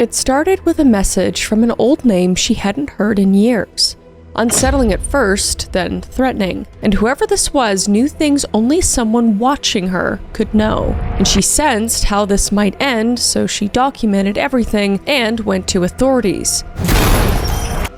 It started with a message from an old name she hadn't heard in years. Unsettling at first, then threatening. And whoever this was knew things only someone watching her could know. And she sensed how this might end, so she documented everything and went to authorities.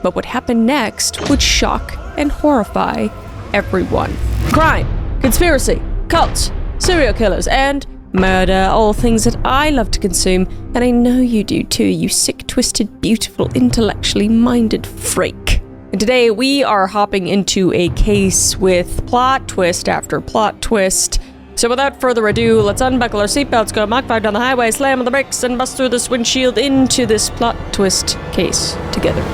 But what happened next would shock and horrify everyone. Crime, conspiracy, cults, serial killers, and murder, all things that I love to consume, and I know you do too, you sick, twisted, beautiful, intellectually minded freak. And today we are hopping into a case with plot twist after plot twist. So without further ado, let's unbuckle our seatbelts, go Mach 5 down the highway, slam on the brakes, and bust through this windshield into this plot twist case together.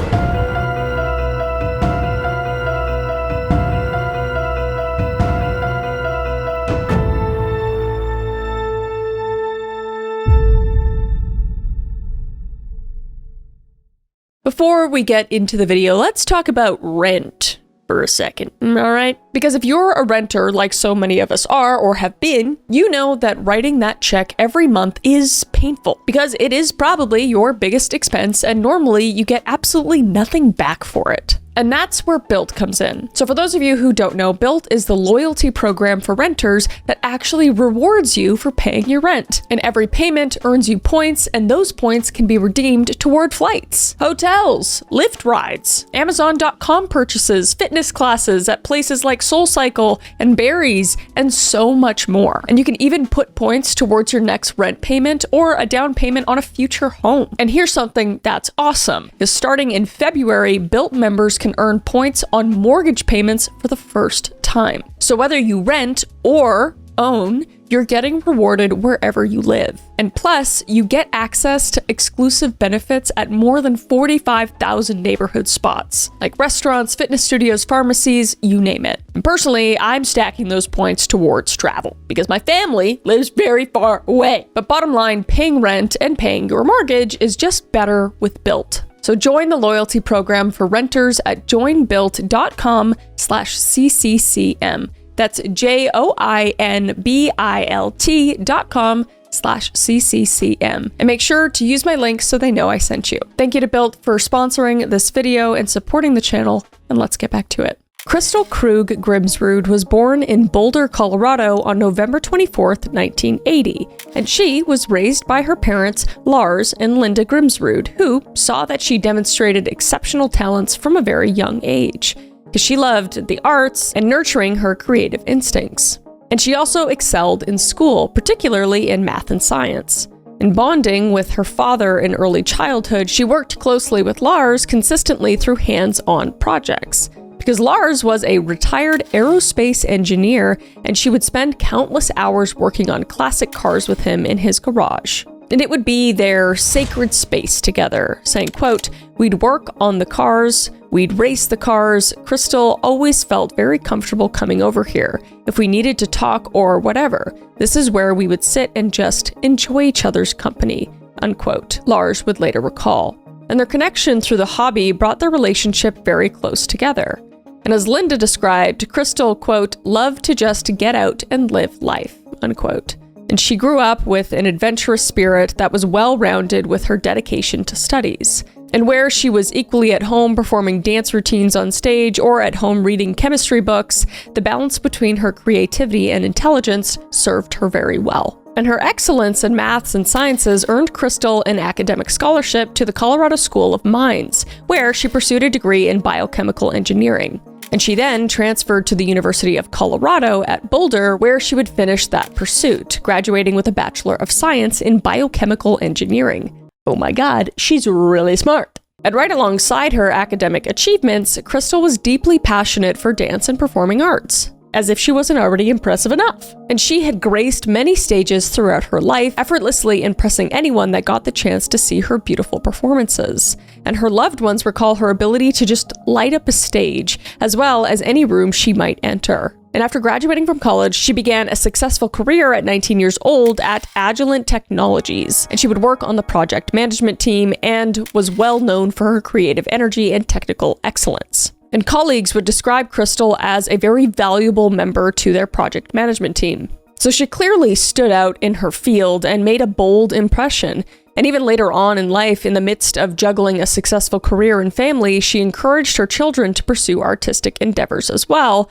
Before we get into the video, let's talk about rent for a second, alright? Because if you're a renter like so many of us are or have been, you know that writing that check every month is painful because it is probably your biggest expense and normally you get absolutely nothing back for it. And that's where Bilt comes in. So for those of you who don't know, Bilt is the loyalty program for renters that actually rewards you for paying your rent. And every payment earns you points, and those points can be redeemed toward flights, hotels, Lyft rides, Amazon.com purchases, fitness classes at places like SoulCycle and Barry's, and so much more. And you can even put points towards your next rent payment or a down payment on a future home. And here's something that's awesome, because starting in February, Bilt members can earn points on mortgage payments for the first time. So whether you rent or own, you're getting rewarded wherever you live. And plus, you get access to exclusive benefits at more than 45,000 neighborhood spots, like restaurants, fitness studios, pharmacies, you name it. And personally, I'm stacking those points towards travel because my family lives very far away. But bottom line, paying rent and paying your mortgage is just better with Bilt. So join the loyalty program for renters at joinbilt.com/CCCM. That's joinbilt.com/CCCM. And make sure to use my link so they know I sent you. Thank you to Bilt for sponsoring this video and supporting the channel, and let's get back to it. Kristil Krug Grimsrud was born in Boulder, Colorado on November 24th, 1980, and she was raised by her parents, Lars and Linda Grimsrud, who saw that she demonstrated exceptional talents from a very young age, because she loved the arts and nurturing her creative instincts. And she also excelled in school, particularly in math and science. In bonding with her father in early childhood, she worked closely with Lars consistently through hands-on projects. Because Lars was a retired aerospace engineer, and she would spend countless hours working on classic cars with him in his garage. And it would be their sacred space together, saying, quote, "We'd work on the cars, we'd race the cars. Kristil always felt very comfortable coming over here. If we needed to talk or whatever, this is where we would sit and just enjoy each other's company," unquote, Lars would later recall. And their connection through the hobby brought their relationship very close together. And as Linda described, Kristil, quote, "loved to just get out and live life," unquote. And she grew up with an adventurous spirit that was well-rounded with her dedication to studies. And where she was equally at home performing dance routines on stage or at home reading chemistry books, the balance between her creativity and intelligence served her very well. And her excellence in maths and sciences earned Kristil an academic scholarship to the Colorado School of Mines, where she pursued a degree in biochemical engineering. And she then transferred to the University of Colorado at Boulder, where she would finish that pursuit, graduating with a Bachelor of Science in Biochemical Engineering. Oh my God, she's really smart. And right alongside her academic achievements, Kristil was deeply passionate for dance and performing arts, as if she wasn't already impressive enough. And she had graced many stages throughout her life, effortlessly impressing anyone that got the chance to see her beautiful performances. And her loved ones recall her ability to just light up a stage, as well as any room she might enter. And after graduating from college, she began a successful career at 19 years old at Agilent Technologies, and she would work on the project management team and was well known for her creative energy and technical excellence. And colleagues would describe Kristil as a very valuable member to their project management team. So she clearly stood out in her field and made a bold impression. And even later on in life, in the midst of juggling a successful career and family, she encouraged her children to pursue artistic endeavors as well,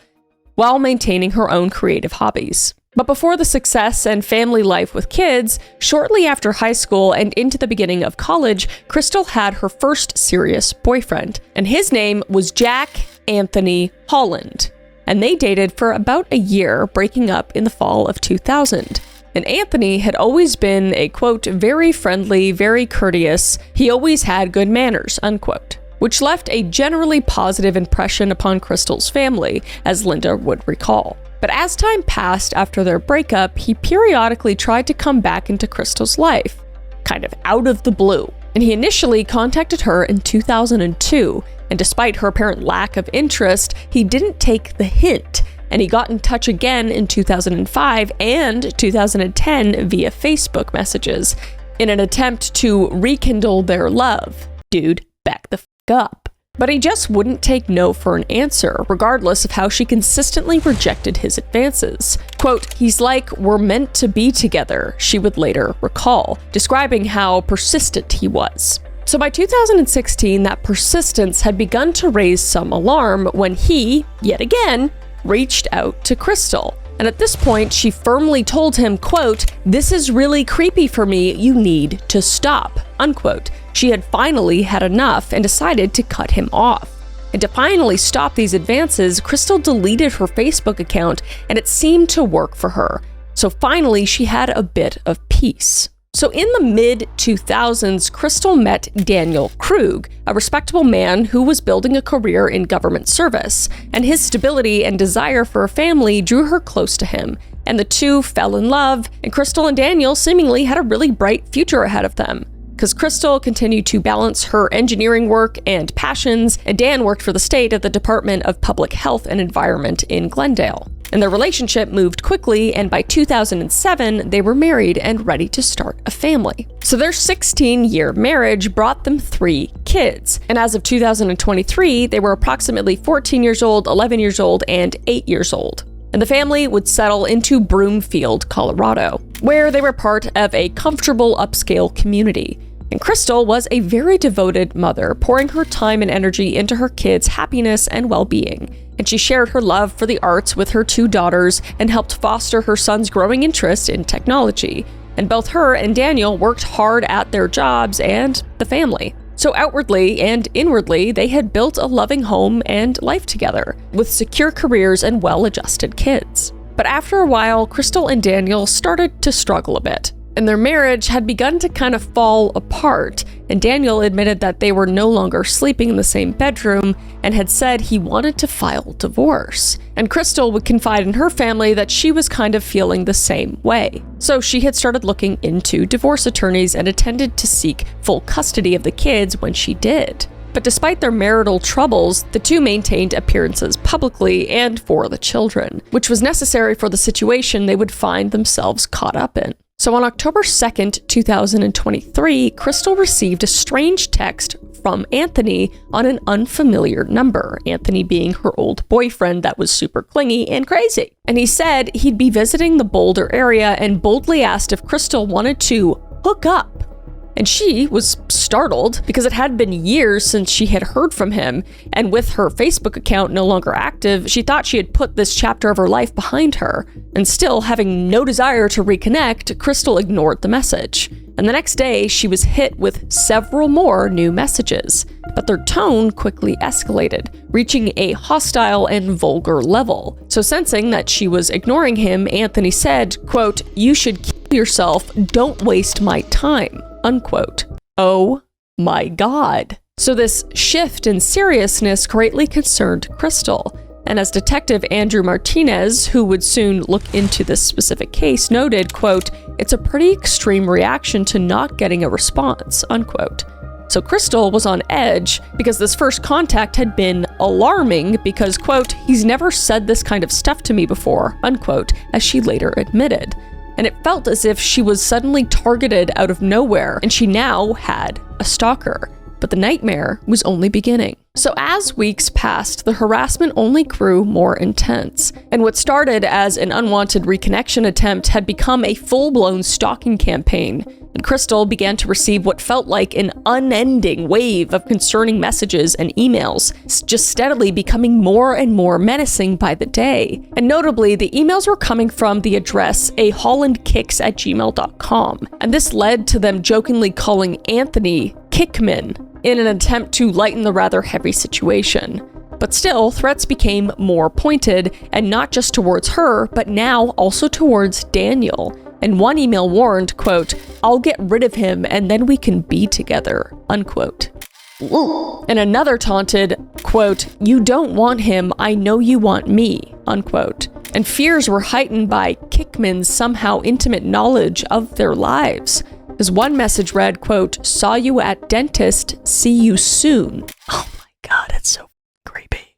while maintaining her own creative hobbies. But before the success and family life with kids, shortly after high school and into the beginning of college, Kristil had her first serious boyfriend, and his name was Jack Anthony Holland. And they dated for about a year, breaking up in the fall of 2000. And Anthony had always been a, quote, very friendly, very courteous, he always had good manners, unquote, which left a generally positive impression upon Kristil's family, as Linda would recall. But as time passed after their breakup, he periodically tried to come back into Kristil's life, kind of out of the blue. And he initially contacted her in 2002, and despite her apparent lack of interest, he didn't take the hint, and he got in touch again in 2005 and 2010 via Facebook messages in an attempt to rekindle their love. Dude, back the f*** up. But he just wouldn't take no for an answer, regardless of how she consistently rejected his advances. Quote, he's like, we're meant to be together, she would later recall, describing how persistent he was. So by 2016, that persistence had begun to raise some alarm when he, yet again, reached out to Kristil. And at this point, she firmly told him, quote, this is really creepy for me, you need to stop, unquote. She had finally had enough and decided to cut him off. And to finally stop these advances, Kristil deleted her Facebook account, and it seemed to work for her. So finally, she had a bit of peace. So in the mid-2000s, Kristil met Daniel Krug, a respectable man who was building a career in government service, and his stability and desire for a family drew her close to him, and the two fell in love, and Kristil and Daniel seemingly had a really bright future ahead of them. Because Kristil continued to balance her engineering work and passions, and Dan worked for the state at the Department of Public Health and Environment in Glendale. And their relationship moved quickly, and by 2007, they were married and ready to start a family. So their 16-year marriage brought them 3 kids. And as of 2023, they were approximately 14 years old, 11 years old, and 8 years old. And the family would settle into Broomfield, Colorado, where they were part of a comfortable upscale community. And Kristil was a very devoted mother, pouring her time and energy into her kids' happiness and well-being. And she shared her love for the arts with her 2 daughters and helped foster her son's growing interest in technology. And both her and Daniel worked hard at their jobs and the family. So outwardly and inwardly, they had built a loving home and life together, with secure careers and well-adjusted kids. But after a while, Kristil and Daniel started to struggle a bit. And their marriage had begun to kind of fall apart, and Daniel admitted that they were no longer sleeping in the same bedroom and had said he wanted to file divorce. And Kristil would confide in her family that she was kind of feeling the same way. So she had started looking into divorce attorneys and intended to seek full custody of the kids when she did. But despite their marital troubles, the two maintained appearances publicly and for the children, which was necessary for the situation they would find themselves caught up in. So on October 2nd, 2023, Kristil received a strange text from Anthony on an unfamiliar number, Anthony being her old boyfriend that was super clingy and crazy. And he said he'd be visiting the Boulder area and boldly asked if Kristil wanted to hook up. And she was startled because it had been years since she had heard from him, and with her Facebook account no longer active, she thought she had put this chapter of her life behind her. And still having no desire to reconnect, Kristil ignored the message. And the next day, she was hit with several more new messages, but their tone quickly escalated, reaching a hostile and vulgar level. So sensing that she was ignoring him, Anthony said, quote, "You should kill yourself, don't waste my time," unquote. Oh my God. So this shift in seriousness greatly concerned Kristil. And as Detective Andrew Martinez, who would soon look into this specific case, noted, quote, "It's a pretty extreme reaction to not getting a response," unquote. So Kristil was on edge because this first contact had been alarming because, quote, "He's never said this kind of stuff to me before," unquote, as she later admitted. And it felt as if she was suddenly targeted out of nowhere, and she now had a stalker. But the nightmare was only beginning. So as weeks passed, the harassment only grew more intense. And what started as an unwanted reconnection attempt had become a full-blown stalking campaign. And Kristil began to receive what felt like an unending wave of concerning messages and emails, just steadily becoming more and more menacing by the day. And notably, the emails were coming from the address ahollandkicks@gmail.com. And this led to them jokingly calling Anthony Kickman in an attempt to lighten the rather heavy situation. But still, threats became more pointed, and not just towards her, but now also towards Daniel. And one email warned, quote, "I'll get rid of him and then we can be together," unquote. And another taunted, quote, "You don't want him, I know you want me," unquote. And fears were heightened by Kickman's somehow intimate knowledge of their lives. As one message read, quote, "Saw you at dentist, see you soon." Oh my God, it's so creepy.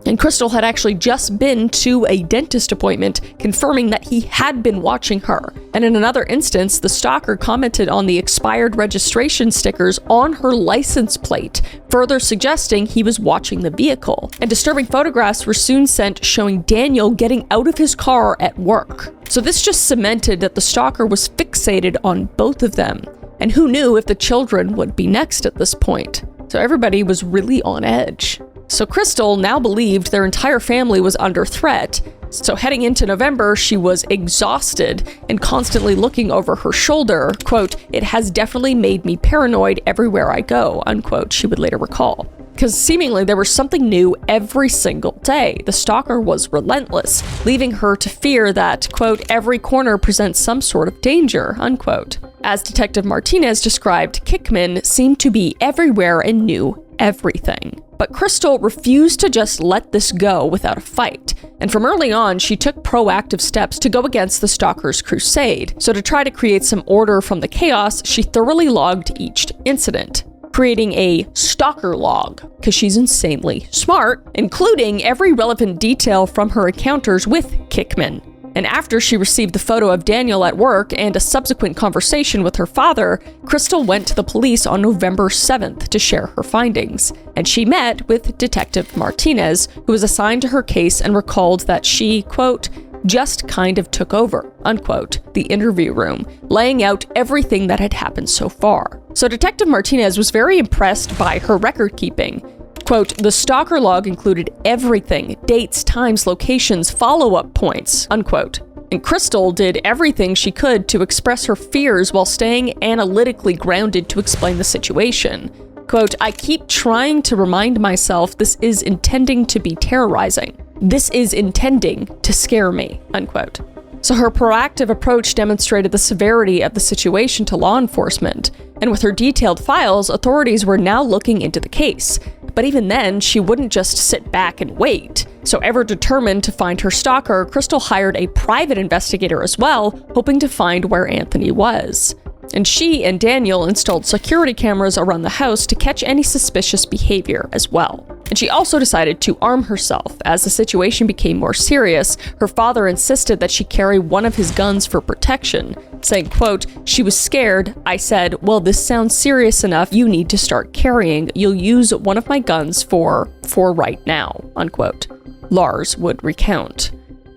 And Kristil had actually just been to a dentist appointment, confirming that he had been watching her. And in another instance, the stalker commented on the expired registration stickers on her license plate, further suggesting he was watching the vehicle. And disturbing photographs were soon sent showing Daniel getting out of his car at work. So this just cemented that the stalker was fixated on both of them. And who knew if the children would be next at this point? So everybody was really on edge. So Kristil now believed their entire family was under threat. So heading into November, she was exhausted and constantly looking over her shoulder. Quote, "It has definitely made me paranoid everywhere I go," unquote, she would later recall. Because seemingly there was something new every single day. The stalker was relentless, leaving her to fear that, quote, "every corner presents some sort of danger," unquote. As Detective Martinez described, Kickman seemed to be everywhere and knew everything. But Kristil refused to just let this go without a fight. And from early on, she took proactive steps to go against the stalker's crusade. So to try to create some order from the chaos, she thoroughly logged each incident, creating a stalker log, because she's insanely smart, including every relevant detail from her encounters with Kickman. And after she received the photo of Daniel at work and a subsequent conversation with her father, Kristil went to the police on November 7th to share her findings. And she met with Detective Martinez, who was assigned to her case and recalled that she, quote, "just kind of took over," unquote, the interview room, laying out everything that had happened so far. So Detective Martinez was very impressed by her record keeping. Quote, "The stalker log included everything, dates, times, locations, follow-up points," unquote. And Kristil did everything she could to express her fears while staying analytically grounded to explain the situation. Quote, "I keep trying to remind myself this is intending to be terrorizing. This is intending to scare me," unquote. So her proactive approach demonstrated the severity of the situation to law enforcement. And with her detailed files, authorities were now looking into the case. But even then, she wouldn't just sit back and wait. So ever determined to find her stalker, Kristil hired a private investigator as well, hoping to find where Anthony was. And she and Daniel installed security cameras around the house to catch any suspicious behavior as well. And she also decided to arm herself. As the situation became more serious, her father insisted that she carry one of his guns for protection, saying, quote, "She was scared. I said, well, this sounds serious enough. You need to start carrying. You'll use one of my guns for right now," unquote. Lars would recount.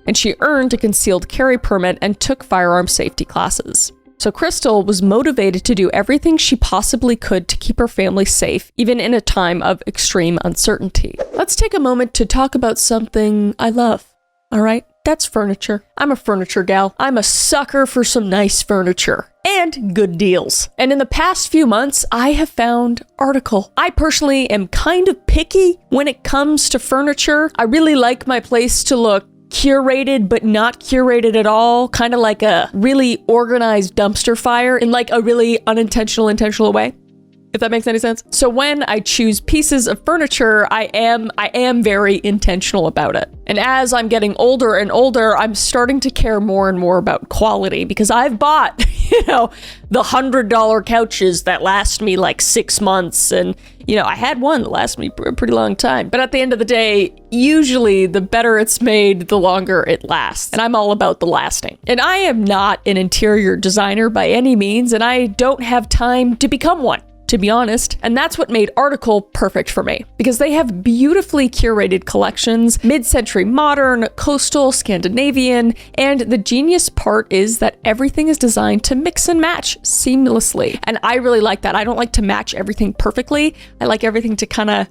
And she earned a concealed carry permit and took firearm safety classes. So Kristil was motivated to do everything she possibly could to keep her family safe, even in a time of extreme uncertainty. Let's take a moment to talk about something I love, all right? That's furniture. I'm a furniture gal. I'm a sucker for some nice furniture and good deals. And in the past few months, I have found article. I personally am kind of picky when it comes to furniture. I really like my place to look curated, but not curated at all. Kind of like a really organized dumpster fire in like a really intentional way, if that makes any sense. So when I choose pieces of furniture, I am very intentional about it. And as I'm getting older and older, I'm starting to care more and more about quality, because I've bought, the $100 couches that last me like 6 months. And, I had one that lasted me a pretty long time. But at the end of the day, usually the better it's made, the longer it lasts. And I'm all about the lasting. And I am not an interior designer by any means, and I don't have time to become one, to be honest. And that's what made Article perfect for me, because they have beautifully curated collections, mid-century modern, coastal, Scandinavian, and the genius part is that everything is designed to mix and match seamlessly. And I really like that. I don't like to match everything perfectly. I like everything to kind of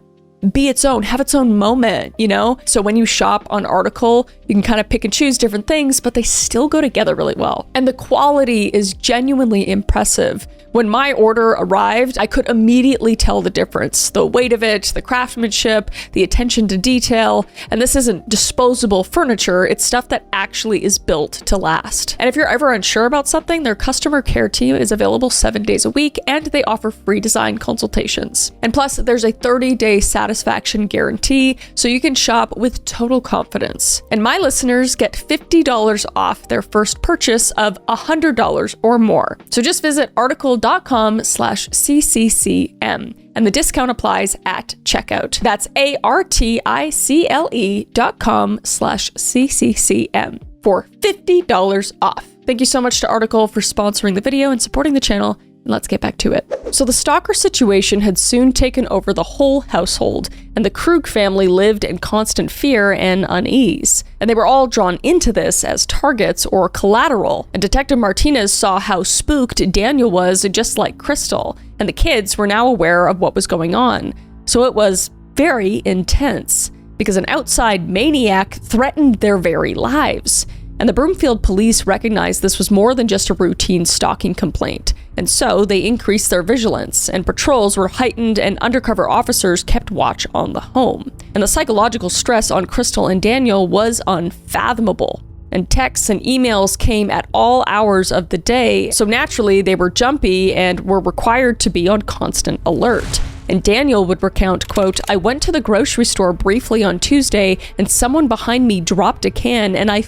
be its own, have its own moment, you know? So when you shop on Article, you can kind of pick and choose different things, but they still go together really well. And the quality is genuinely impressive. When my order arrived, I could immediately tell the difference. The weight of it, the craftsmanship, the attention to detail. And this isn't disposable furniture, it's stuff that actually is built to last. And if you're ever unsure about something, their customer care team is available 7 days a week, and they offer free design consultations. And plus, there's a 30-day satisfaction guarantee, so you can shop with total confidence. And my listeners get $50 off their first purchase of $100 or more. So just visit article.com/CCCM, and the discount applies at checkout. That's article.com/CCCM for $50 off. Thank you so much to Article for sponsoring the video and supporting the channel. And let's get back to it. So the stalker situation had soon taken over the whole household, and the Krug family lived in constant fear and unease. And they were all drawn into this as targets or collateral. And Detective Martinez saw how spooked Daniel was, just like Kristil, and the kids were now aware of what was going on. So it was very intense, because an outside maniac threatened their very lives. And the Broomfield police recognized this was more than just a routine stalking complaint, and so they increased their vigilance, and patrols were heightened and undercover officers kept watch on the home. And the psychological stress on Kristil and Daniel was unfathomable. And texts and emails came at all hours of the day, so naturally they were jumpy and were required to be on constant alert. And Daniel would recount, quote, "I went to the grocery store briefly on Tuesday and someone behind me dropped a can and I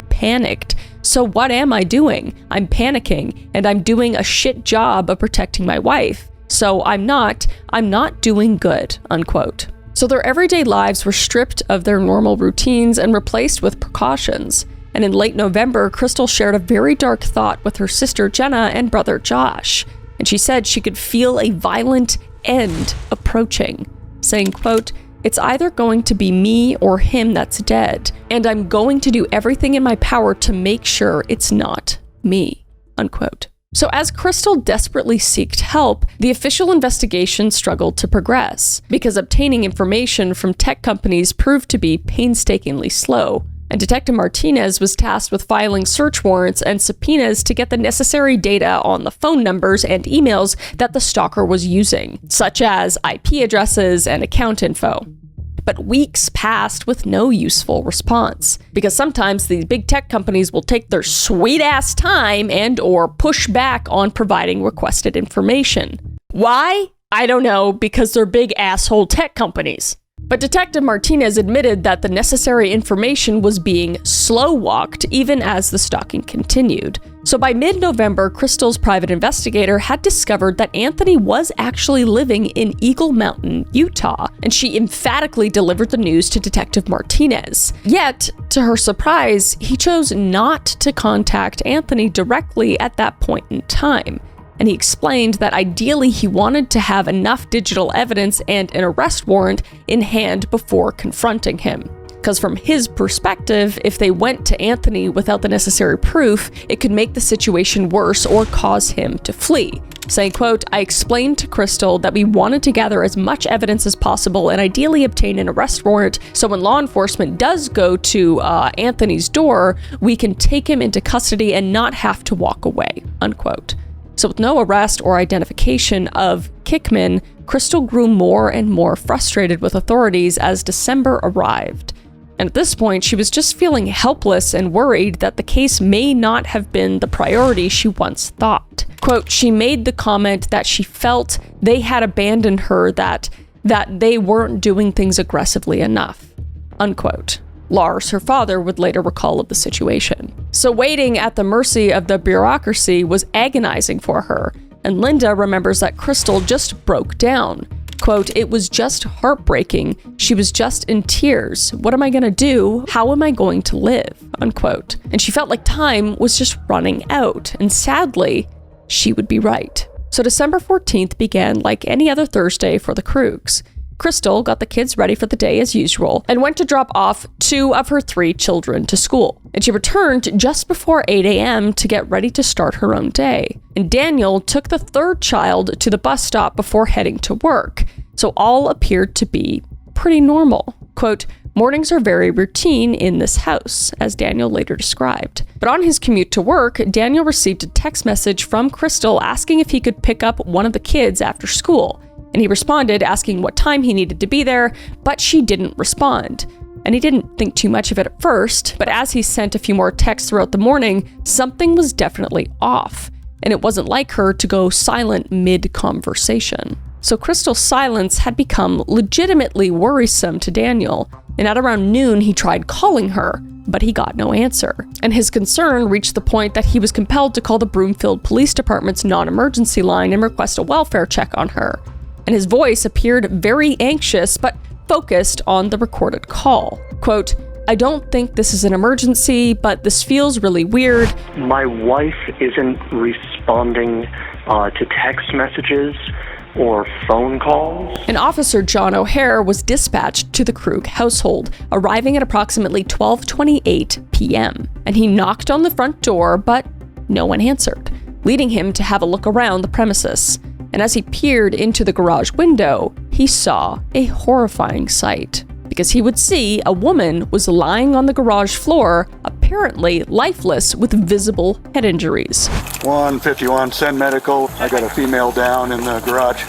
panicked. So what am I doing? I'm panicking, and I'm doing a shit job of protecting my wife. So I'm not doing good," unquote. So their everyday lives were stripped of their normal routines and replaced with precautions. And in late November, Kristil shared a very dark thought with her sister Jenna and brother Josh. And she said she could feel a violent end approaching, saying, quote, "It's either going to be me or him that's dead, and I'm going to do everything in my power to make sure it's not me," unquote. So as Kristil desperately sought help, the official investigation struggled to progress, because obtaining information from tech companies proved to be painstakingly slow. And Detective Martinez was tasked with filing search warrants and subpoenas to get the necessary data on the phone numbers and emails that the stalker was using, such as IP addresses and account info. But weeks passed with no useful response, because sometimes these big tech companies will take their sweet-ass time and/or push back on providing requested information. Why? I don't know, because they're big asshole tech companies. But Detective Martinez admitted that the necessary information was being slow-walked even as the stalking continued. So by mid-November, Kristil's private investigator had discovered that Anthony was actually living in Eagle Mountain, Utah, and she emphatically delivered the news to Detective Martinez. Yet, to her surprise, he chose not to contact Anthony directly at that point in time. And he explained that ideally he wanted to have enough digital evidence and an arrest warrant in hand before confronting him. Because from his perspective, if they went to Anthony without the necessary proof, it could make the situation worse or cause him to flee. Saying, quote, "I explained to Kristil that we wanted to gather as much evidence as possible and ideally obtain an arrest warrant, so when law enforcement does go to Anthony's door, we can take him into custody and not have to walk away," unquote. So with no arrest or identification of Kickman, Kristil grew more and more frustrated with authorities as December arrived. And at this point, she was just feeling helpless and worried that the case may not have been the priority she once thought. Quote, she made the comment that she felt they had abandoned her, that they weren't doing things aggressively enough, unquote. Lars, her father, would later recall of the situation. So waiting at the mercy of the bureaucracy was agonizing for her, and Linda remembers that Kristil just broke down. Quote, "It was just heartbreaking. She was just in tears. What am I gonna do? How am I going to live?" Unquote. And she felt like time was just running out, and sadly, she would be right. So December 14th began like any other Thursday for the Krugs. Kristil got the kids ready for the day as usual and went to drop off 2 of her 3 children to school. And she returned just before 8 a.m. to get ready to start her own day. And Daniel took the 3rd child to the bus stop before heading to work. So all appeared to be pretty normal. Quote, "Mornings are very routine in this house," as Daniel later described. But on his commute to work, Daniel received a text message from Kristil asking if he could pick up one of the kids after school. And he responded asking what time he needed to be there, but she didn't respond. And he didn't think too much of it at first, but as he sent a few more texts throughout the morning, something was definitely off. And it wasn't like her to go silent mid-conversation. So Kristil's silence had become legitimately worrisome to Daniel, and at around noon he tried calling her, but he got no answer. And his concern reached the point that he was compelled to call the Broomfield Police Department's non-emergency line and request a welfare check on her. And his voice appeared very anxious, but focused on the recorded call. Quote, "I don't think this is an emergency, but this feels really weird. My wife isn't responding to text messages or phone calls." And Officer John O'Hare was dispatched to the Krug household, arriving at approximately 12:28 p.m. And he knocked on the front door, but no one answered, leading him to have a look around the premises. And as he peered into the garage window, he saw a horrifying sight. Because he would see a woman was lying on the garage floor, apparently lifeless with visible head injuries. 151, send medical. I got a female down in the garage.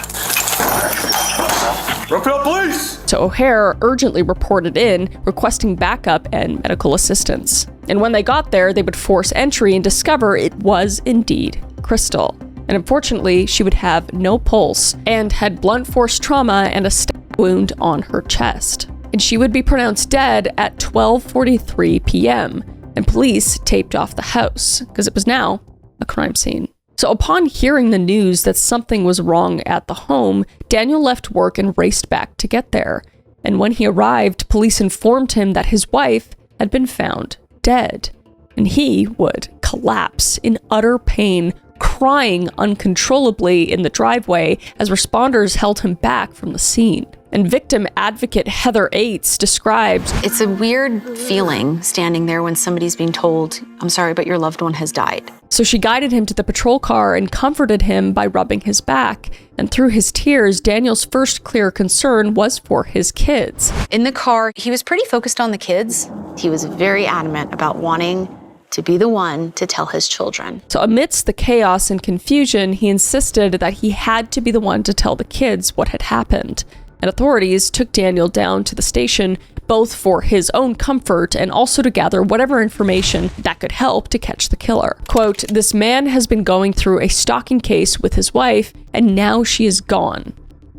Broomfield Police! So O'Hare urgently reported in, requesting backup and medical assistance. And when they got there, they would force entry and discover it was indeed Kristil. And unfortunately, she would have no pulse and had blunt force trauma and a stab wound on her chest. And she would be pronounced dead at 12:43 p.m. And police taped off the house because it was now a crime scene. So upon hearing the news that something was wrong at the home, Daniel left work and raced back to get there. And when he arrived, police informed him that his wife had been found dead. And he would collapse in utter pain, crying uncontrollably in the driveway as responders held him back from the scene. And victim advocate Heather Aites described, "It's a weird feeling standing there when somebody's being told, 'I'm sorry, but your loved one has died.'" So she guided him to the patrol car and comforted him by rubbing his back. And through his tears, Daniel's first clear concern was for his kids. In the car, he was pretty focused on the kids. He was very adamant about wanting to be the one to tell his children. So amidst the chaos and confusion, he insisted that he had to be the one to tell the kids what had happened. And authorities took Daniel down to the station, both for his own comfort and also to gather whatever information that could help to catch the killer. Quote, "This man has been going through a stalking case with his wife, and now she is gone,"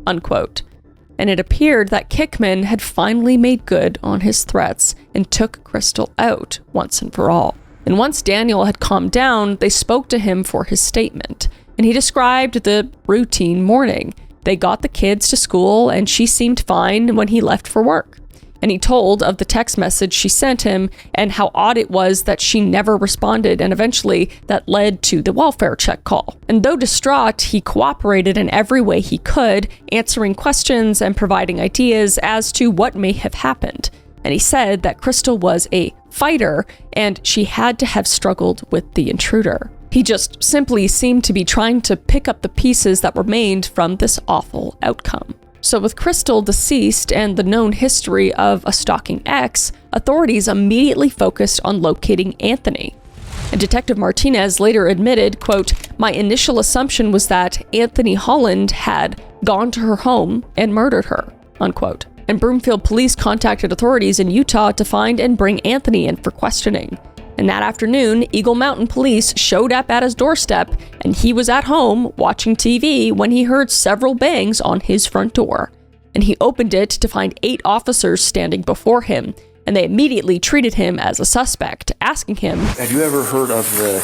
unquote. And it appeared that Kickman had finally made good on his threats and took Kristil out once and for all. And once Daniel had calmed down, they spoke to him for his statement. And he described the routine morning. They got the kids to school and she seemed fine when he left for work. And he told of the text message she sent him and how odd it was that she never responded, and eventually that led to the welfare check call. And though distraught, he cooperated in every way he could, answering questions and providing ideas as to what may have happened. And he said that Kristil was a fighter and she had to have struggled with the intruder. He just simply seemed to be trying to pick up the pieces that remained from this awful outcome. So with Kristil deceased and the known history of a stalking ex, authorities immediately focused on locating Anthony. And Detective Martinez later admitted, quote, "My initial assumption was that Anthony Holland had gone to her home and murdered her," unquote. And Broomfield police contacted authorities in Utah to find and bring Anthony in for questioning. And that afternoon, Eagle Mountain Police showed up at his doorstep, and he was at home watching TV when he heard several bangs on his front door. And he opened it to find 8 officers standing before him, and they immediately treated him as a suspect, asking him, "Have you ever heard of the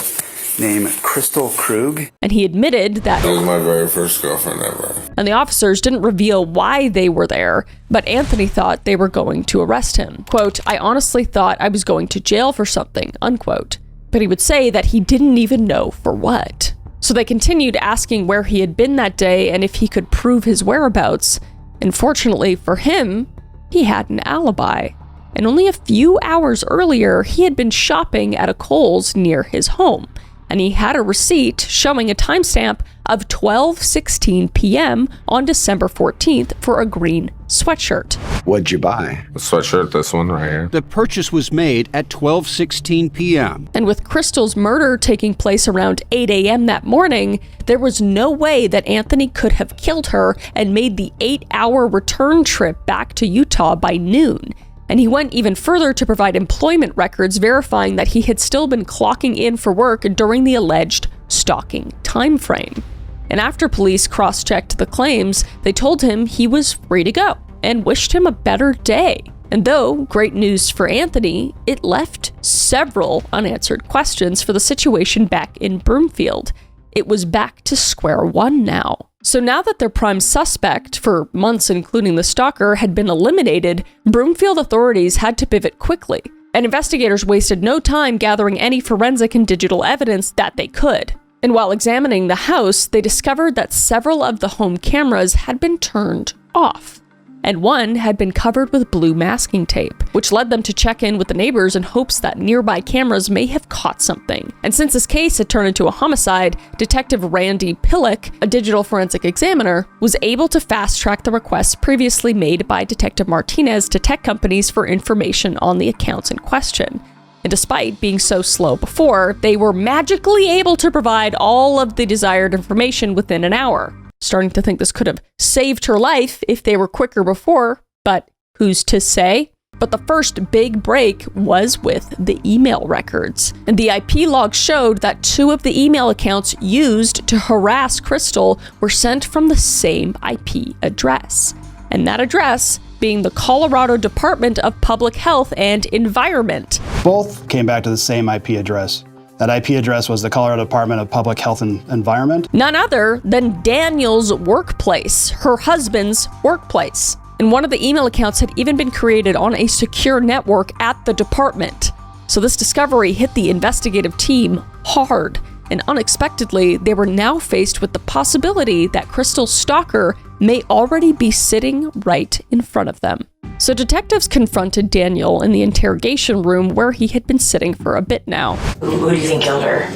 name Kristil Krug?" And he admitted that That was my very first girlfriend ever. And the officers didn't reveal why they were there, but Anthony thought they were going to arrest him. Quote, "I honestly thought I was going to jail for something," unquote. But he would say that he didn't even know for what. So they continued asking where he had been that day and if he could prove his whereabouts. And fortunately for him, he had an alibi. And only a few hours earlier, he had been shopping at a Kohl's near his home. And he had a receipt showing a timestamp of 12:16 p.m. on December 14th for a green sweatshirt. What'd you buy? The sweatshirt, this one right here. The purchase was made at 12:16 p.m. And with Kristil's murder taking place around 8 a.m. that morning, there was no way that Anthony could have killed her and made the 8-hour return trip back to Utah by noon. And he went even further to provide employment records verifying that he had still been clocking in for work during the alleged stalking timeframe. And after police cross-checked the claims, they told him he was free to go and wished him a better day. And though great news for Anthony, it left several unanswered questions for the situation back in Broomfield. It was back to square one now. So now that their prime suspect, for months including the stalker, had been eliminated, Broomfield authorities had to pivot quickly. And investigators wasted no time gathering any forensic and digital evidence that they could. And while examining the house, they discovered that several of the home cameras had been turned off. And one had been covered with blue masking tape, which led them to check in with the neighbors in hopes that nearby cameras may have caught something. And since this case had turned into a homicide, Detective Randy Pillock, a digital forensic examiner, was able to fast-track the requests previously made by Detective Martinez to tech companies for information on the accounts in question. And despite being so slow before, they were magically able to provide all of the desired information within an hour. Starting to think this could have saved her life if they were quicker before, but who's to say? But the first big break was with the email records. And the IP logs showed that 2 of the email accounts used to harass Kristil were sent from the same IP address. And that address being the Colorado Department of Public Health and Environment. Both came back to the same IP address. That IP address was the Colorado Department of Public Health and Environment. None other than Daniel's workplace, her husband's workplace. And one of the email accounts had even been created on a secure network at the department. So this discovery hit the investigative team hard. And unexpectedly, they were now faced with the possibility that Kristil's stalker may already be sitting right in front of them. So detectives confronted Daniel in the interrogation room where he had been sitting for a bit now. Who do you think killed her?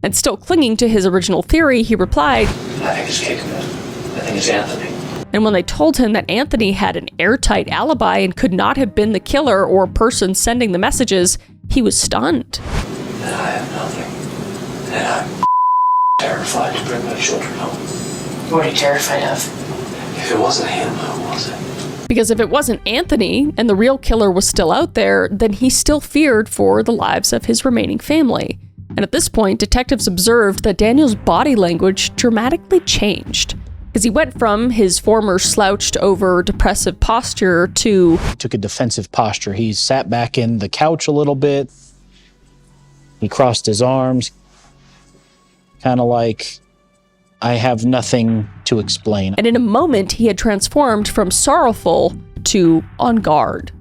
And still clinging to his original theory, he replied, I think it's Kikman. I think it's Anthony. And when they told him that Anthony had an airtight alibi and could not have been the killer or person sending the messages, he was stunned. And I have nothing. And I'm terrified to bring my children home. What are you terrified of? If it wasn't him, who was it? Because if it wasn't Anthony and the real killer was still out there, then he still feared for the lives of his remaining family. And at this point, detectives observed that Daniel's body language dramatically changed. Because he went from his former slouched over depressive posture to... Took a defensive posture. He sat back in the couch a little bit. He crossed his arms. Kind of like, I have nothing to explain. And in a moment, he had transformed from sorrowful to on guard.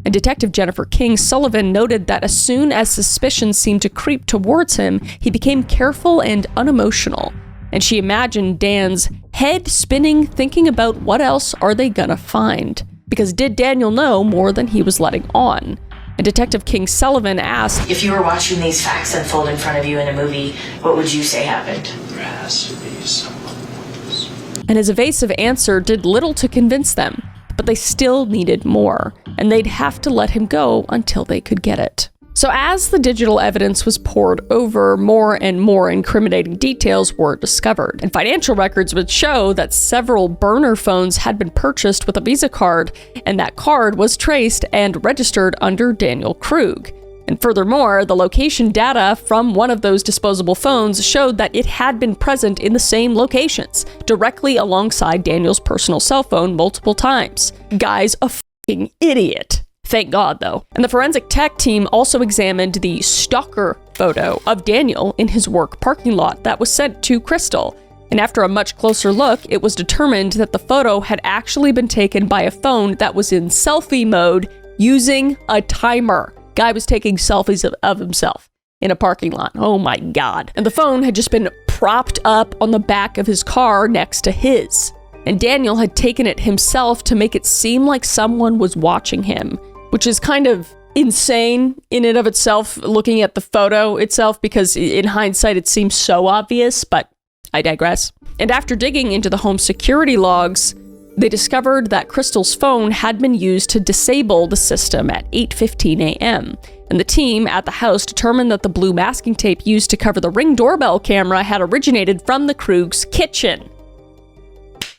And Detective Jennifer King Sullivan noted that as soon as suspicion seemed to creep towards him, he became careful and unemotional. And she imagined Dan's head spinning, thinking about what else are they gonna find? Because did Daniel know more than he was letting on? And Detective King Sullivan asked, if you were watching these facts unfold in front of you in a movie, what would you say happened? There has to be someone else. And his evasive answer did little to convince them, but they still needed more, and they'd have to let him go until they could get it. So as the digital evidence was poured over, more and more incriminating details were discovered. And financial records would show that several burner phones had been purchased with a Visa card, and that card was traced and registered under Daniel Krug. And furthermore, the location data from one of those disposable phones showed that it had been present in the same locations, directly alongside Daniel's personal cell phone multiple times. Guy's a fucking idiot. Thank God, though. And the forensic tech team also examined the stalker photo of Daniel in his work parking lot that was sent to Kristil. And after a much closer look, it was determined that the photo had actually been taken by a phone that was in selfie mode using a timer. Guy was taking selfies of himself in a parking lot. Oh my God. And the phone had just been propped up on the back of his car next to his. And Daniel had taken it himself to make it seem like someone was watching him, which is kind of insane in and of itself, looking at the photo itself, because in hindsight it seems so obvious, but I digress. And after digging into the home security logs, they discovered that Kristil's phone had been used to disable the system at 8:15 a.m. And the team at the house determined that the blue masking tape used to cover the Ring doorbell camera had originated from the Krug's kitchen.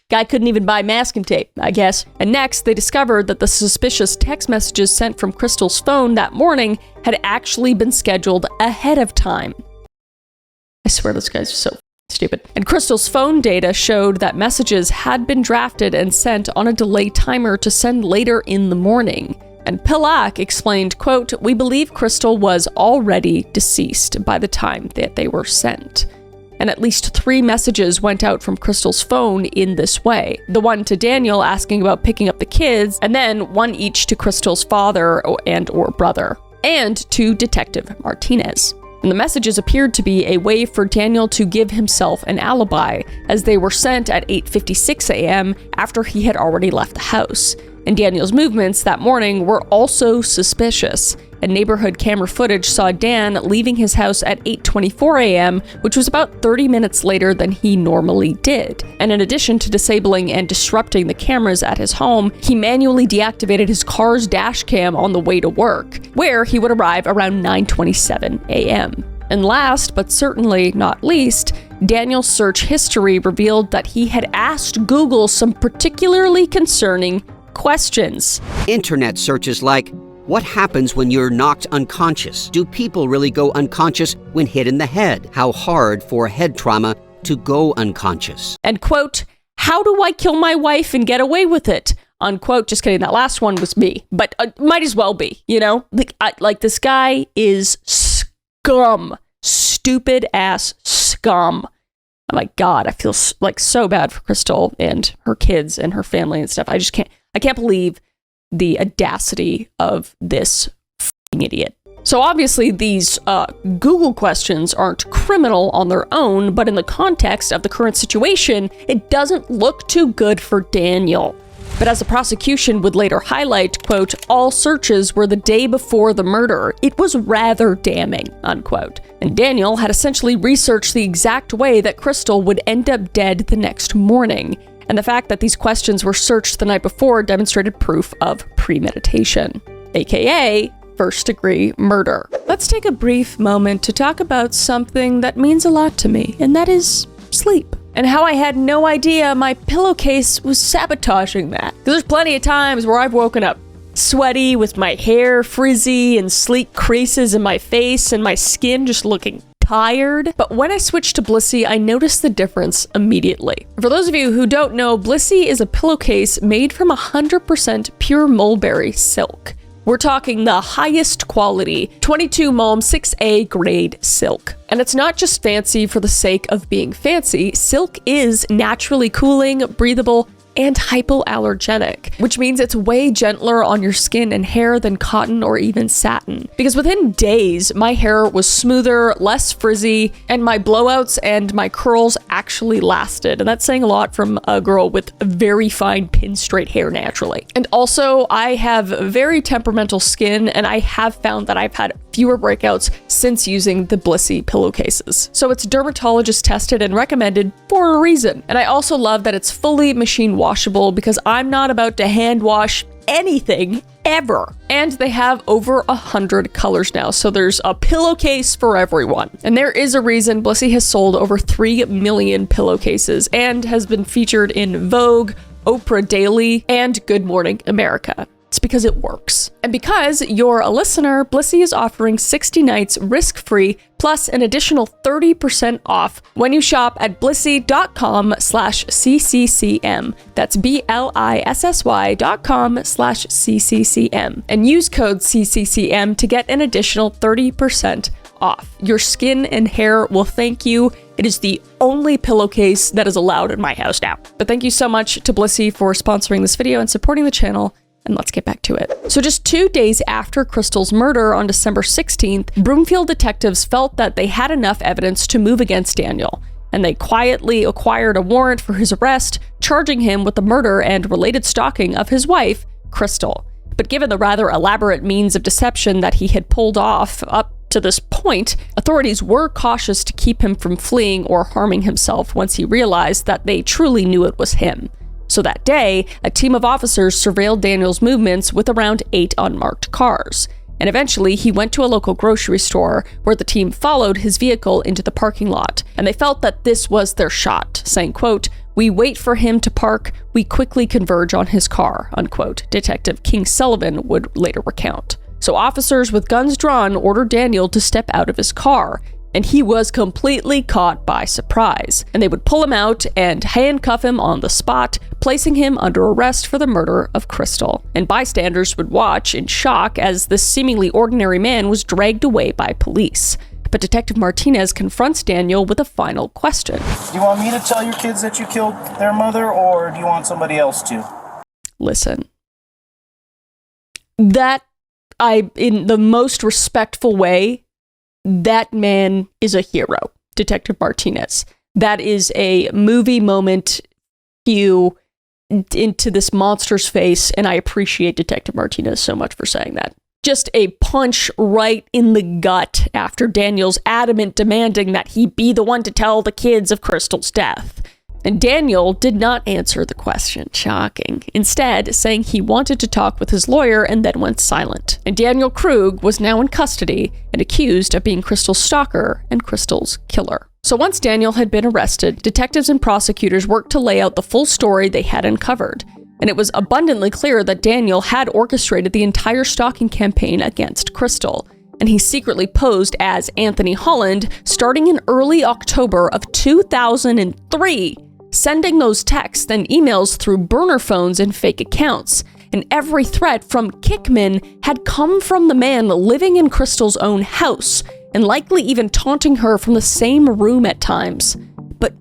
Guy couldn't even buy masking tape, I guess. And next, they discovered that the suspicious text messages sent from Kristil's phone that morning had actually been scheduled ahead of time. I swear those guys are so stupid. And Kristil's phone data showed that messages had been drafted and sent on a delay timer to send later in the morning. And Pilak explained, quote, "We believe Kristil was already deceased by the time that they were sent." And at least 3 messages went out from Kristil's phone in this way. The one to Daniel asking about picking up the kids, and then one each to Kristil's father and/or brother, and to Detective Martinez. And the messages appeared to be a way for Daniel to give himself an alibi, as they were sent at 8:56 a.m. after he had already left the house. And Daniel's movements that morning were also suspicious. And neighborhood camera footage saw Dan leaving his house at 8:24 a.m., which was about 30 minutes later than he normally did. And in addition to disabling and disrupting the cameras at his home, he manually deactivated his car's dash cam on the way to work, where he would arrive around 9:27 a.m. And last, but certainly not least, Daniel's search history revealed that he had asked Google some particularly concerning questions. Internet searches like, what happens when you're knocked unconscious? Do people really go unconscious when hit in the head? How hard for head trauma to go unconscious? And quote, how do I kill my wife and get away with it? Unquote. Just kidding. That last one was me, but might as well be, you know? Like this guy is scum. Stupid ass scum. Oh my God. I feel like so bad for Kristil and her kids and her family and stuff. I can't believe the audacity of this f***ing idiot. So obviously these Google questions aren't criminal on their own, but in the context of the current situation, it doesn't look too good for Daniel. But as the prosecution would later highlight, quote, all searches were the day before the murder. It was rather damning, unquote. And Daniel had essentially researched the exact way that Kristil would end up dead the next morning. And the fact that these questions were searched the night before demonstrated proof of premeditation, aka first-degree murder. Let's take a brief moment to talk about something that means a lot to me, and that is sleep. And how I had no idea my pillowcase was sabotaging that. Because there's plenty of times where I've woken up sweaty with my hair frizzy and sleek creases in my face and my skin just looking tired. But when I switched to Blissy, I noticed the difference immediately. For those of you who don't know, Blissy is a pillowcase made from 100% pure mulberry silk. We're talking the highest quality 22 Mulm 6A grade silk. And it's not just fancy for the sake of being fancy. Silk is naturally cooling, breathable, and hypoallergenic, which means it's way gentler on your skin and hair than cotton or even satin. Because within days, my hair was smoother, less frizzy, and my blowouts and my curls actually lasted. And that's saying a lot from a girl with very fine pin straight hair naturally. And also, I have very temperamental skin, and I have found that I've had fewer breakouts since using the Blissy pillowcases. So it's dermatologist tested and recommended for a reason. And I also love that it's fully machine washable because I'm not about to hand wash anything ever. And they have over 100 colors now, so there's a pillowcase for everyone. And there is a reason Blissy has sold over 3 million pillowcases and has been featured in Vogue, Oprah Daily, and Good Morning America. It's because it works. And because you're a listener, Blissy is offering 60 nights risk-free plus an additional 30% off when you shop at blissy.com/CCCM. That's BLISSY.com/CCCM. And use code CCCM to get an additional 30% off. Your skin and hair will thank you. It is the only pillowcase that is allowed in my house now. But thank you so much to Blissy for sponsoring this video and supporting the channel. And let's get back to it. So just 2 days after Kristil's murder on December 16th, Broomfield detectives felt that they had enough evidence to move against Daniel. and they quietly acquired a warrant for his arrest, charging him with the murder and related stalking of his wife, Kristil. But given the rather elaborate means of deception that he had pulled off up to this point, authorities were cautious to keep him from fleeing or harming himself once he realized that they truly knew it was him. So that day, a team of officers surveilled Daniel's movements with around 8 unmarked cars. And eventually, he went to a local grocery store where the team followed his vehicle into the parking lot. And they felt that this was their shot, saying, quote, "We wait for him to park, we quickly converge on his car," unquote, Detective King Sullivan would later recount. So officers with guns drawn ordered Daniel to step out of his car, and he was completely caught by surprise. And they would pull him out and handcuff him on the spot, placing him under arrest for the murder of Kristil. And bystanders would watch in shock as this seemingly ordinary man was dragged away by police. But Detective Martinez confronts Daniel with a final question. Do you want me to tell your kids that you killed their mother, or do you want somebody else to? Listen. In the most respectful way, that man is a hero, Detective Martinez. That is a movie moment cue into this monster's face, and I appreciate Detective Martinez so much for saying that. Just a punch right in the gut after Daniel's adamant demanding that he be the one to tell the kids of Kristil's death. And Daniel did not answer the question, shocking, instead saying he wanted to talk with his lawyer and then went silent. And Daniel Krug was now in custody and accused of being Kristil's stalker and Kristil's killer. So once Daniel had been arrested, detectives and prosecutors worked to lay out the full story they had uncovered. And it was abundantly clear that Daniel had orchestrated the entire stalking campaign against Kristil. And he secretly posed as Anthony Holland starting in early October of 2003, sending those texts and emails through burner phones and fake accounts. And every threat from Kickman had come from the man living in Kristil's own house, and likely even taunting her from the same room at times. But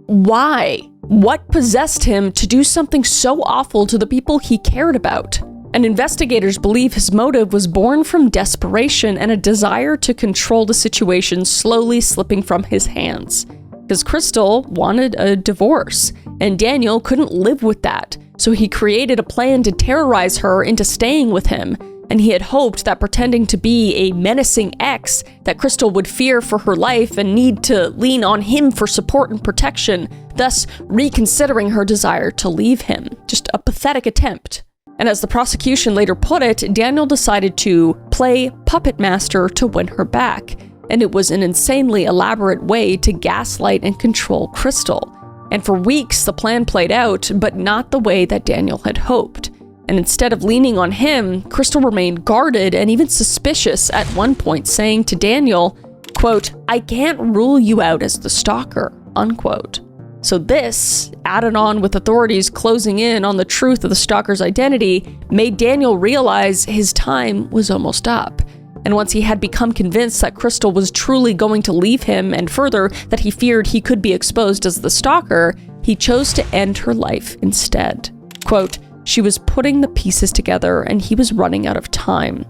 why? What possessed him to do something so awful to the people he cared about? And investigators believe his motive was born from desperation and a desire to control the situation slowly slipping from his hands. Because Kristil wanted a divorce, and Daniel couldn't live with that, so he created a plan to terrorize her into staying with him, and he had hoped that pretending to be a menacing ex that Kristil would fear for her life and need to lean on him for support and protection, thus reconsidering her desire to leave him. Just a pathetic attempt. And as the prosecution later put it, Daniel decided to play puppet master to win her back. And it was an insanely elaborate way to gaslight and control Kristil. And for weeks, the plan played out, but not the way that Daniel had hoped. And instead of leaning on him, Kristil remained guarded and even suspicious at one point, saying to Daniel, quote, "I can't rule you out as the stalker," unquote. So this, added on with authorities closing in on the truth of the stalker's identity, made Daniel realize his time was almost up. And once he had become convinced that Kristil was truly going to leave him, and further, that he feared he could be exposed as the stalker, he chose to end her life instead. Quote, "She was putting the pieces together and he was running out of time,"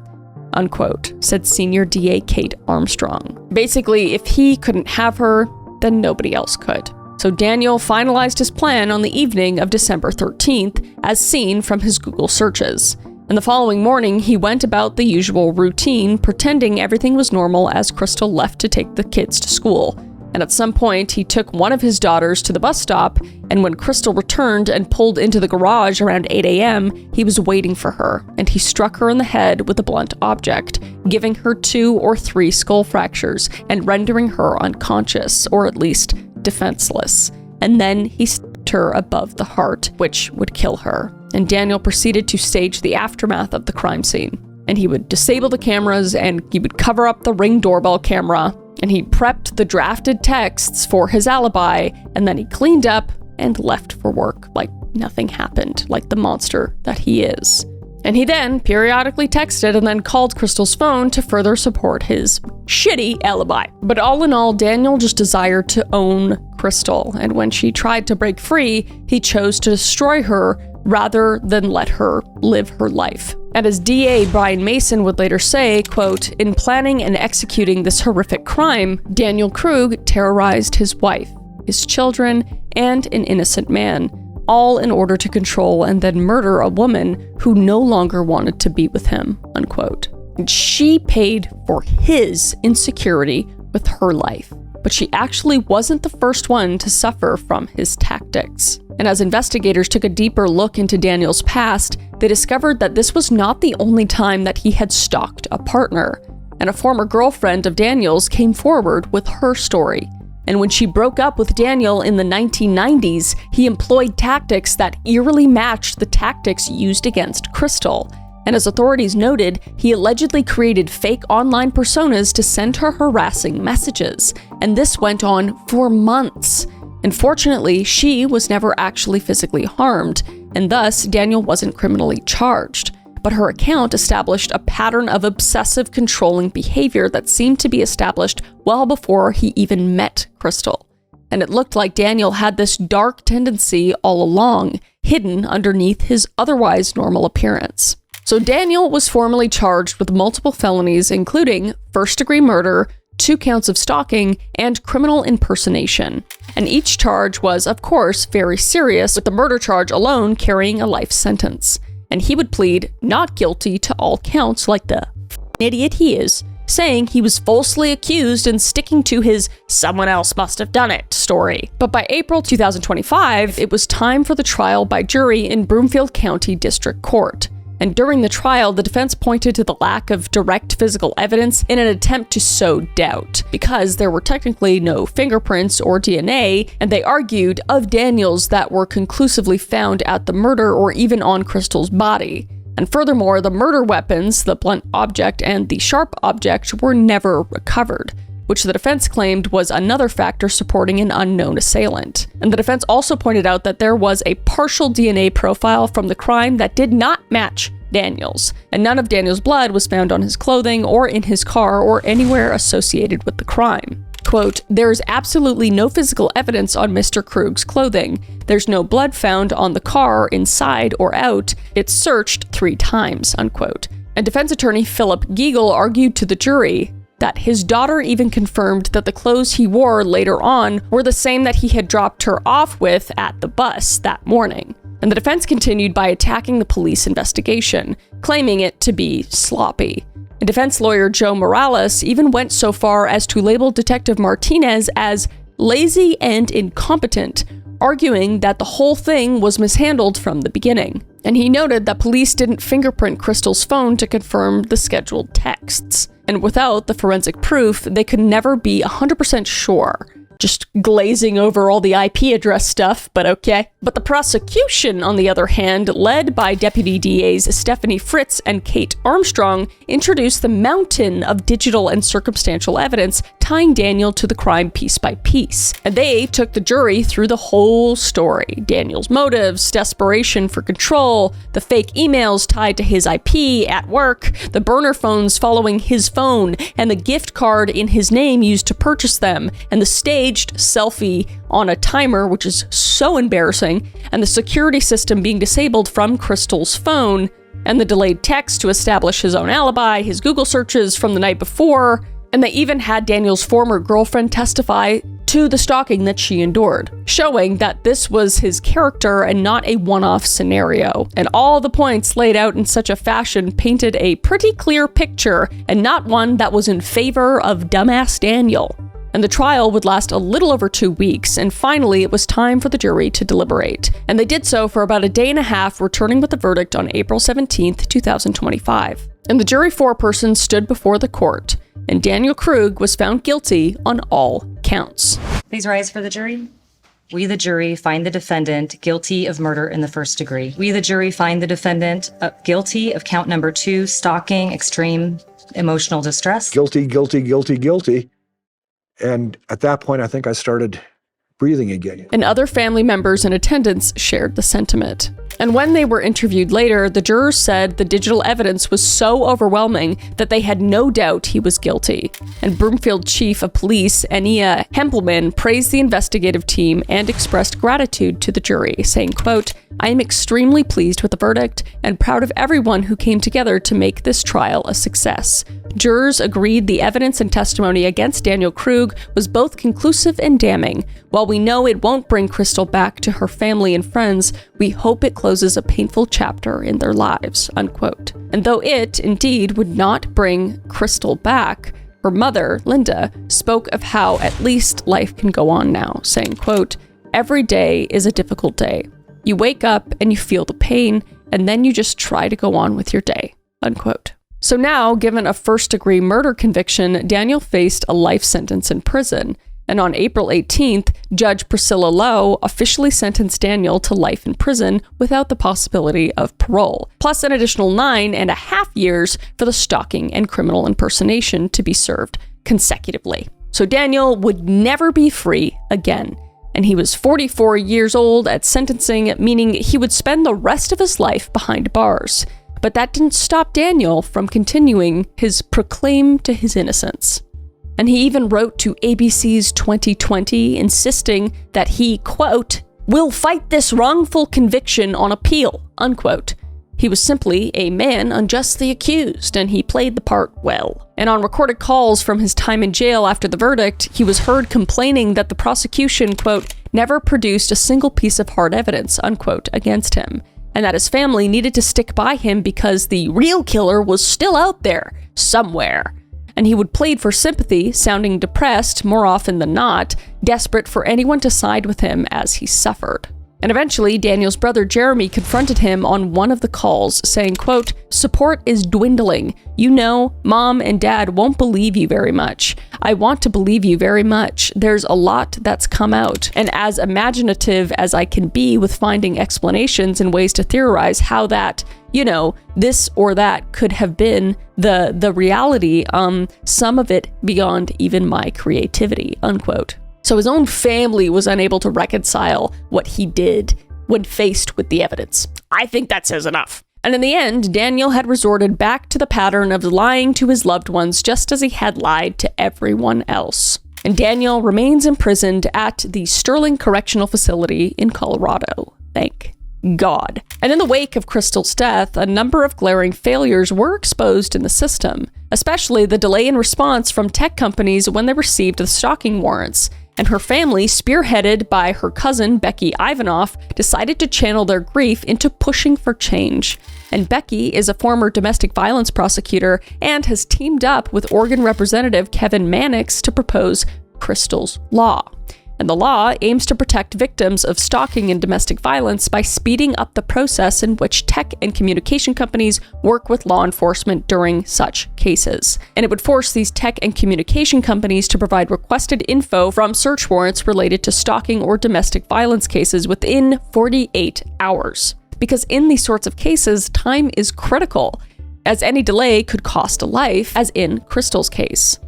unquote, said senior DA Kate Armstrong. Basically, if he couldn't have her, then nobody else could. So Daniel finalized his plan on the evening of December 13th, as seen from his Google searches. And the following morning, he went about the usual routine, pretending everything was normal as Kristil left to take the kids to school. And at some point, he took one of his daughters to the bus stop, and when Kristil returned and pulled into the garage around 8 a.m., he was waiting for her, and he struck her in the head with a blunt object, giving her 2 or 3 skull fractures and rendering her unconscious, or at least defenseless. And then he stabbed her above the heart, which would kill her. And Daniel proceeded to stage the aftermath of the crime scene. And he would disable the cameras, and he would cover up the Ring doorbell camera, and he prepped the drafted texts for his alibi, and then he cleaned up and left for work like nothing happened, like the monster that he is. And he then periodically texted and then called Kristil's phone to further support his shitty alibi. But all in all, Daniel just desired to own Kristil, and when she tried to break free, he chose to destroy her rather than let her live her life. And as DA Brian Mason would later say, quote, "In planning and executing this horrific crime, Daniel Krug terrorized his wife. his children, and an innocent man, all in order to control and then murder a woman who no longer wanted to be with him, unquote. And she paid for his insecurity with her life. But she actually wasn't the first one to suffer from his tactics. And as investigators took a deeper look into Daniel's past, they discovered that this was not the only time that he had stalked a partner. And a former girlfriend of Daniel's came forward with her story. And when she broke up with Daniel in the 1990s, he employed tactics that eerily matched the tactics used against Kristil. And as authorities noted, he allegedly created fake online personas to send her harassing messages. And this went on for months. And fortunately, she was never actually physically harmed, and thus Daniel wasn't criminally charged. But her account established a pattern of obsessive controlling behavior that seemed to be established well before he even met Kristil. And it looked like Daniel had this dark tendency all along, hidden underneath his otherwise normal appearance. So Daniel was formally charged with multiple felonies, including first-degree murder, 2 counts of stalking, and criminal impersonation. And each charge was, of course, very serious, with the murder charge alone carrying a life sentence. And he would plead not guilty to all counts like the idiot he is, saying he was falsely accused and sticking to his "someone else must have done it" story. But by April 2025, it was time for the trial by jury in Broomfield County District Court. And during the trial, the defense pointed to the lack of direct physical evidence in an attempt to sow doubt, because there were technically no fingerprints or DNA, and they argued of Daniel's that were conclusively found at the murder or even on Kristil's body. And furthermore, the murder weapons, the blunt object and the sharp object, were never recovered, which the defense claimed was another factor supporting an unknown assailant. And the defense also pointed out that there was a partial DNA profile from the crime that did not match Daniel's, and none of Daniel's blood was found on his clothing or in his car or anywhere associated with the crime. Quote, "There is absolutely no physical evidence on Mr. Krug's clothing. There's no blood found on the car inside or out. It's searched 3 times, unquote. And defense attorney Philip Giegel argued to the jury that his daughter even confirmed that the clothes he wore later on were the same that he had dropped her off with at the bus that morning. And the defense continued by attacking the police investigation, claiming it to be sloppy. And defense lawyer Joe Morales even went so far as to label Detective Martinez as lazy and incompetent, arguing that the whole thing was mishandled from the beginning. And he noted that police didn't fingerprint Kristil's phone to confirm the scheduled texts. And without the forensic proof, they could never be 100% sure. Just glazing over all the IP address stuff, but okay. But the prosecution, on the other hand, led by Deputy DAs Stephanie Fritz and Kate Armstrong, introduced the mountain of digital and circumstantial evidence tying Daniel to the crime piece by piece. And they took the jury through the whole story. Daniel's motives, desperation for control, the fake emails tied to his IP at work, the burner phones following his phone, and the gift card in his name used to purchase them, and the staged selfie on a timer, which is so embarrassing, and the security system being disabled from Kristil's phone, and the delayed text to establish his own alibi, his Google searches from the night before, and they even had Daniel's former girlfriend testify to the stalking that she endured, showing that this was his character and not a one-off scenario. And all the points laid out in such a fashion painted a pretty clear picture, and not one that was in favor of dumbass Daniel. And the trial would last a little over 2 weeks, and finally it was time for the jury to deliberate. And they did so for about a day and a half, returning with the verdict on April 17th, 2025. And the jury foreperson stood before the court, and Daniel Krug was found guilty on all counts. Please rise for the jury. We, the jury, find the defendant guilty of murder in the first degree. We, the jury, find the defendant guilty of count number 2, stalking, extreme emotional distress. Guilty, guilty, guilty, guilty. And at that point, I think I started breathing again. And other family members in attendance shared the sentiment. And when they were interviewed later, the jurors said the digital evidence was so overwhelming that they had no doubt he was guilty. And Broomfield Chief of Police, Ania Hempelman, praised the investigative team and expressed gratitude to the jury, saying, quote, "I am extremely pleased with the verdict and proud of everyone who came together to make this trial a success. Jurors agreed the evidence and testimony against Daniel Krug was both conclusive and damning. While While we know it won't bring Kristil back to her family and friends, we hope it closes a painful chapter in their lives, unquote. And though it, indeed, would not bring Kristil back, her mother, Linda, spoke of how at least life can go on now, saying, quote, "Every day is a difficult day. You wake up and you feel the pain, and then you just try to go on with your day," unquote. So now, given a first-degree murder conviction, Daniel faced a life sentence in prison. And on April 18th, Judge Priscilla Lowe officially sentenced Daniel to life in prison without the possibility of parole, plus an additional 9.5 years for the stalking and criminal impersonation to be served consecutively. So Daniel would never be free again. And he was 44 years old at sentencing, meaning he would spend the rest of his life behind bars. But that didn't stop Daniel from continuing his proclaim to his innocence. And he even wrote to ABC's 2020, insisting that he, quote, "will fight this wrongful conviction on appeal," unquote. He was simply a man unjustly accused, and he played the part well. And on recorded calls from his time in jail after the verdict, he was heard complaining that the prosecution, quote, "never produced a single piece of hard evidence," unquote, against him, and that his family needed to stick by him because the real killer was still out there, somewhere. And he would plead for sympathy, sounding depressed more often than not, desperate for anyone to side with him as he suffered. And eventually, Daniel's brother Jeremy confronted him on one of the calls, saying, quote, "Support is dwindling. You know, Mom and Dad won't believe you very much. I want to believe you very much. There's a lot that's come out. And as imaginative as I can be with finding explanations and ways to theorize how that, you know, this or that could have been the reality, some of it beyond even my creativity," unquote. So his own family was unable to reconcile what he did when faced with the evidence. I think that says enough. And in the end, Daniel had resorted back to the pattern of lying to his loved ones just as he had lied to everyone else. And Daniel remains imprisoned at the Sterling Correctional Facility in Colorado. Thank God. And in the wake of Kristil's death, a number of glaring failures were exposed in the system, especially the delay in response from tech companies when they received the stalking warrants. And her family, spearheaded by her cousin, Becky Ivanoff, decided to channel their grief into pushing for change. And Becky is a former domestic violence prosecutor and has teamed up with Oregon Representative Kevin Mannix to propose Kristil's Law. And the law aims to protect victims of stalking and domestic violence by speeding up the process in which tech and communication companies work with law enforcement during such cases. And it would force these tech and communication companies to provide requested info from search warrants related to stalking or domestic violence cases within 48 hours. Because in these sorts of cases, time is critical, as any delay could cost a life, as in Kristil's case.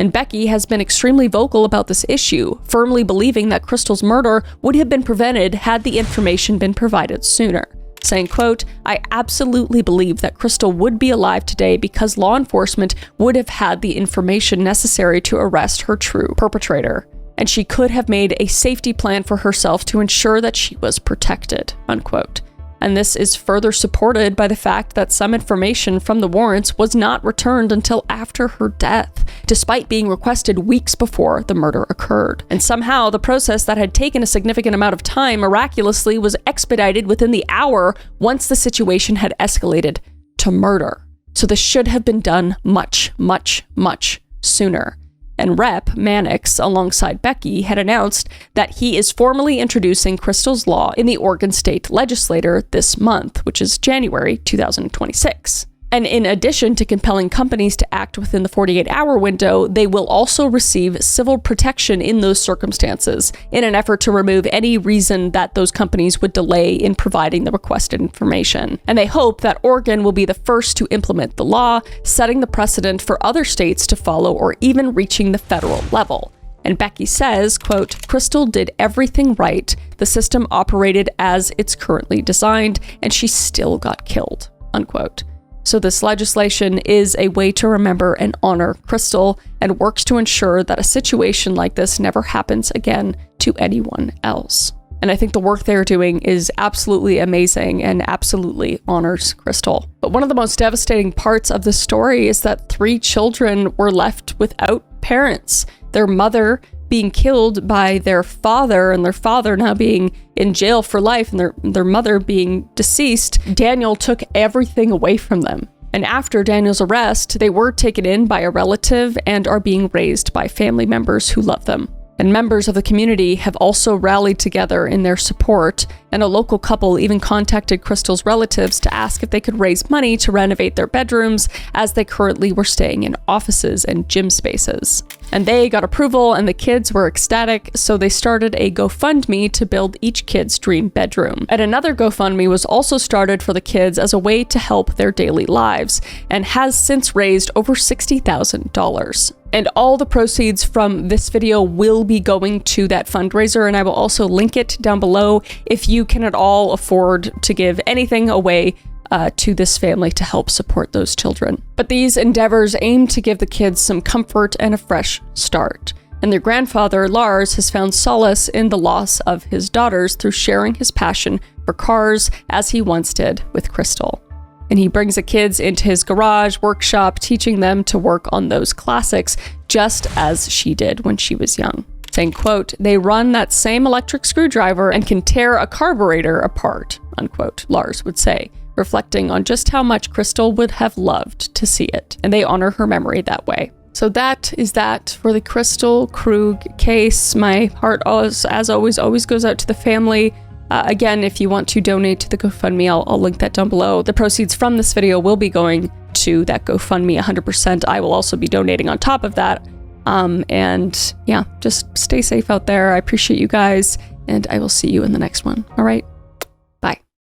And Becky has been extremely vocal about this issue, firmly believing that Kristil's murder would have been prevented had the information been provided sooner, saying, quote, "I absolutely believe that Kristil would be alive today because law enforcement would have had the information necessary to arrest her true perpetrator, and she could have made a safety plan for herself to ensure that she was protected," unquote. And this is further supported by the fact that some information from the warrants was not returned until after her death, despite being requested weeks before the murder occurred. And somehow, the process that had taken a significant amount of time miraculously was expedited within the hour once the situation had escalated to murder. So this should have been done much, much, much sooner. And Rep. Mannix, alongside Becky, had announced that he is formally introducing Kristil's Law in the Oregon State Legislature this month, which is January 2026. And in addition to compelling companies to act within the 48-hour window, they will also receive civil protection in those circumstances in an effort to remove any reason that those companies would delay in providing the requested information. And they hope that Oregon will be the first to implement the law, setting the precedent for other states to follow or even reaching the federal level. And Becky says, quote, "Kristil did everything right. The system operated as it's currently designed, and she still got killed," unquote. So this legislation is a way to remember and honor Kristil and works to ensure that a situation like this never happens again to anyone else. And I think the work they're doing is absolutely amazing and absolutely honors Kristil. But one of the most devastating parts of the story is that 3 children were left without parents. Their mother being killed by their father, and their father now being in jail for life, and their mother being deceased, Daniel took everything away from them. And after Daniel's arrest, they were taken in by a relative and are being raised by family members who love them. And members of the community have also rallied together in their support, and a local couple even contacted Kristil's relatives to ask if they could raise money to renovate their bedrooms, as they currently were staying in offices and gym spaces. And they got approval, and the kids were ecstatic, so they started a GoFundMe to build each kid's dream bedroom. And another GoFundMe was also started for the kids as a way to help their daily lives, and has since raised over $60,000. And all the proceeds from this video will be going to that fundraiser, and I will also link it down below if you can at all afford to give anything away to this family to help support those children. But these endeavors aim to give the kids some comfort and a fresh start. And their grandfather, Lars, has found solace in the loss of his daughters through sharing his passion for cars, as he once did with Kristil. And he brings the kids into his garage workshop, teaching them to work on those classics, just as she did when she was young. Saying, quote, "They run that same electric screwdriver and can tear a carburetor apart," unquote, Lars would say, reflecting on just how much Kristil would have loved to see it. And they honor her memory that way. So that is that for the Kristil Krug case. My heart, as always goes out to the family. Again, if you want to donate to the GoFundMe, I'll link that down below. The proceeds from this video will be going to that GoFundMe 100%. I will also be donating on top of that. And yeah, just stay safe out there. I appreciate you guys, and I will see you in the next one. All right.